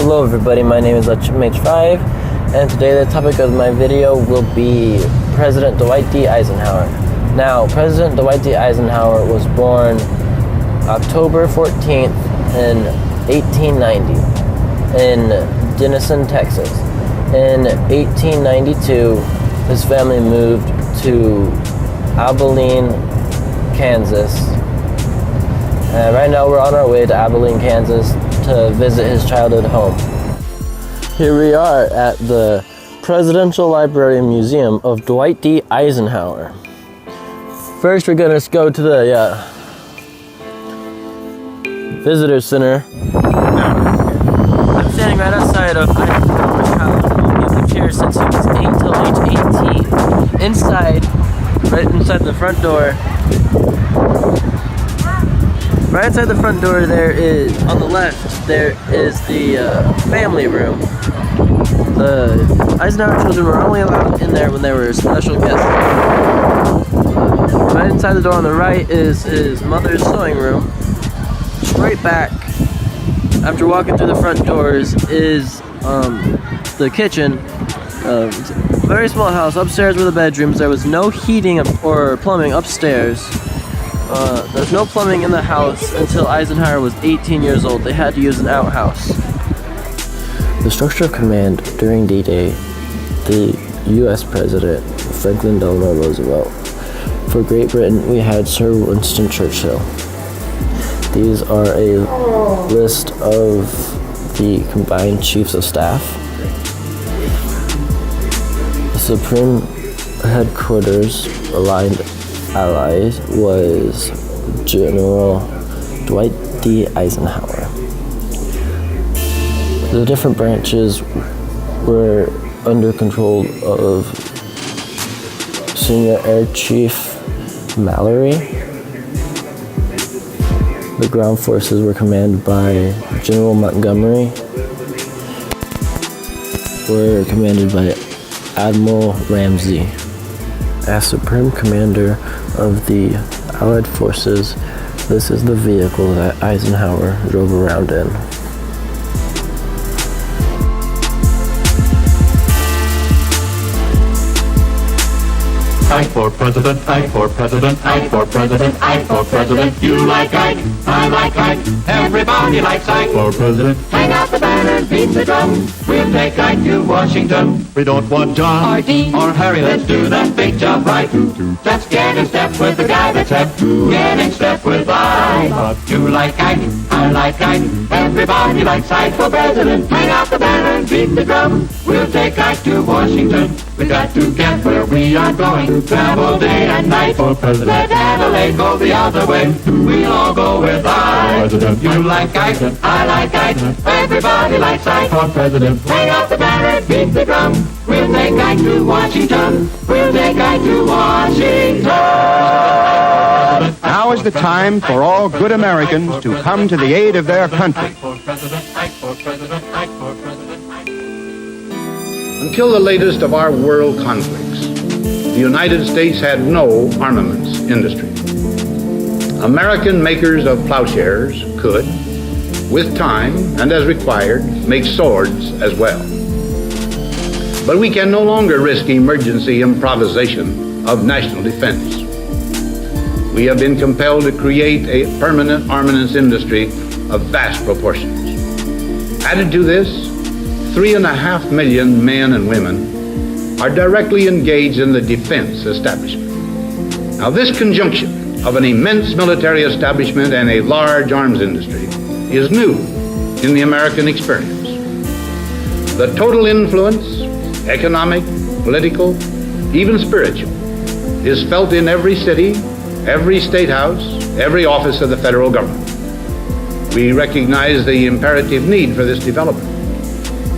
Hello everybody, my name is H5, and today the topic of my video will be President Dwight D. Eisenhower. Now, President Dwight D. Eisenhower was born October 14th in 1890 in Denison, Texas. In 1892, his family moved to Abilene, Kansas. Right now we're on our way to Abilene, Kansas to visit his childhood home. Here we are at the Presidential Library and Museum of Dwight D. Eisenhower. First we're gonna go to the Visitor Center. I'm standing right outside of Eisenhower's childhood home. He's lived here since he was 8 till age 18. Inside, right inside the front door, there is, on the left, there is the family room. The Eisenhower children were only allowed in there when they were special guests. Right inside the door on the right is his mother's sewing room. Straight back, after walking through the front doors, is the kitchen. It's a very small house. Upstairs were the bedrooms. There was no heating or plumbing upstairs. There's no plumbing in the house until Eisenhower was 18 years old. They had to use an outhouse. The structure of command during D-Day, the U.S. President, Franklin Delano Roosevelt. For Great Britain, we had Sir Winston Churchill. These are a list of the combined chiefs of staff. The Supreme Headquarters aligned allies was General Dwight D. Eisenhower. The different branches were under control of Senior Air Chief Mallory. The ground forces were commanded by General Montgomery, were commanded by Admiral Ramsey. As Supreme Commander of the Allied Forces, this is the vehicle that Eisenhower drove around in. Ike for president, Ike for president, Ike for president, Ike for president. You like Ike, I like Ike, everybody likes Ike for president. Hang out the banner, beat the drum, we'll take Ike to Washington. We don't want John or Dean or Harry, let's do that big job right. Let's get in step with the guy that's hep, get in step with Ike. You like Ike, I like Ike, everybody likes Ike for president. Hang out the banner, beat the drum, we'll take Ike to Washington. We got to get where we are going, travel day and night for president. Let Adelaide go the other way, we'll all go with Ike. You like Ike, I like Ike, everybody likes Ike for president. Hang out the banner, beat the drum, we'll take Ike to Washington, we'll take Ike to Washington. Now is the time for all good Americans to come to the aid of their country. Until the latest of our world conflicts, the United States had no armaments industry. American makers of plowshares could, with time and as required, make swords as well. But we can no longer risk emergency improvisation of national defense. We have been compelled to create a permanent armaments industry of vast proportions. Added to this, 3.5 million men and women are directly engaged in the defense establishment. Now, this conjunction of an immense military establishment and a large arms industry is new in the American experience. The total influence, economic, political, even spiritual, is felt in every city, every state house, every office of the federal government. We recognize the imperative need for this development.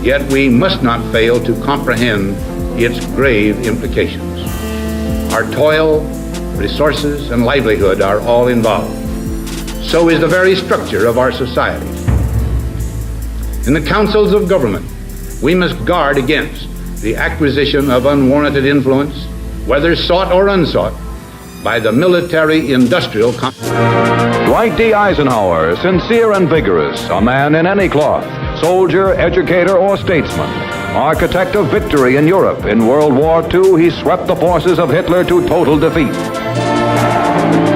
Yet we must not fail to comprehend its grave implications. Our toil, resources, and livelihood are all involved. So is the very structure of our society. In the councils of government, we must guard against the acquisition of unwarranted influence, whether sought or unsought, by the military-industrial complex. Dwight D. Eisenhower, sincere and vigorous, a man in any cloth, Soldier, educator, or statesman, architect of victory in Europe, in World War II, he swept the forces of Hitler to total defeat.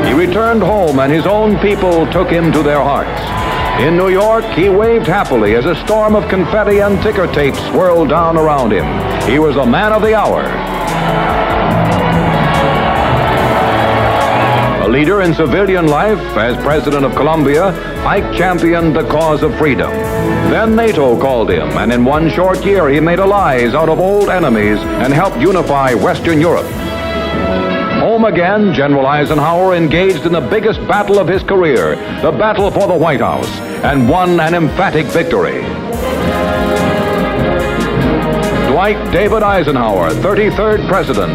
He returned home and his own people took him to their hearts. In New York, he waved happily as a storm of confetti and ticker tape swirled down around him. He was a man of the hour. A leader in civilian life, as President of Colombia, Ike championed the cause of freedom. Then NATO called him, and in one short year he made allies out of old enemies and helped unify Western Europe. Home again, General Eisenhower engaged in the biggest battle of his career, the battle for the White House, and won an emphatic victory. Dwight David Eisenhower, 33rd President.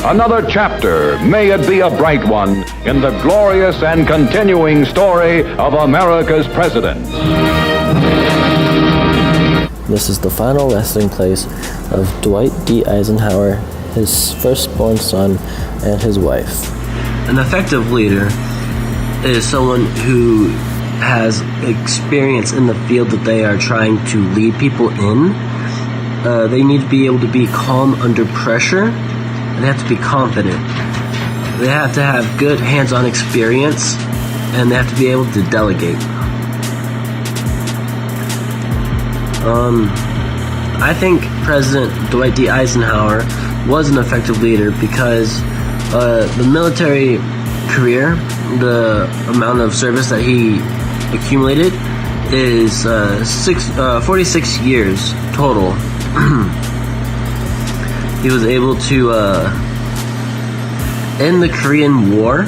Another chapter, may it be a bright one, in the glorious and continuing story of America's presidents. This is the final resting place of Dwight D. Eisenhower, his firstborn son, and his wife. An effective leader is someone who has experience in the field that they are trying to lead people in. They need to be able to be calm under pressure. They have to be confident. They have to have good hands-on experience, and they have to be able to delegate. I think President Dwight D. Eisenhower was an effective leader because the military career, the amount of service that he accumulated is 46 years total. He was able to end the Korean War.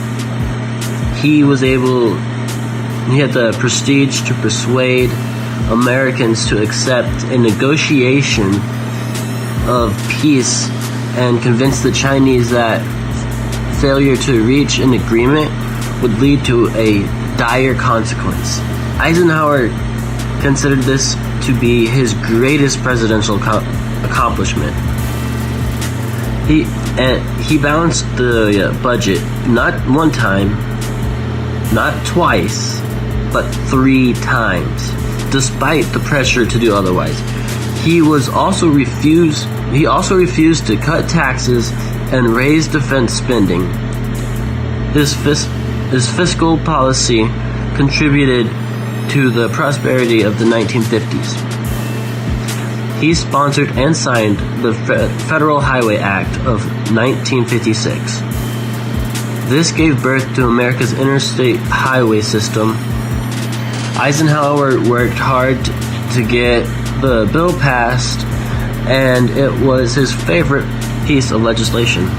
He had the prestige to persuade Americans to accept a negotiation of peace and convince the Chinese that failure to reach an agreement would lead to a dire consequence. Eisenhower considered this to be his greatest presidential accomplishment. He balanced the budget not one time, not twice, but 3 times, despite the pressure to do otherwise. He also refused to cut taxes and raise defense spending. His fiscal policy contributed to the prosperity of the 1950s. He sponsored and signed the Federal Highway Act of 1956. This gave birth to America's interstate highway system. Eisenhower worked hard to get the bill passed, and it was his favorite piece of legislation.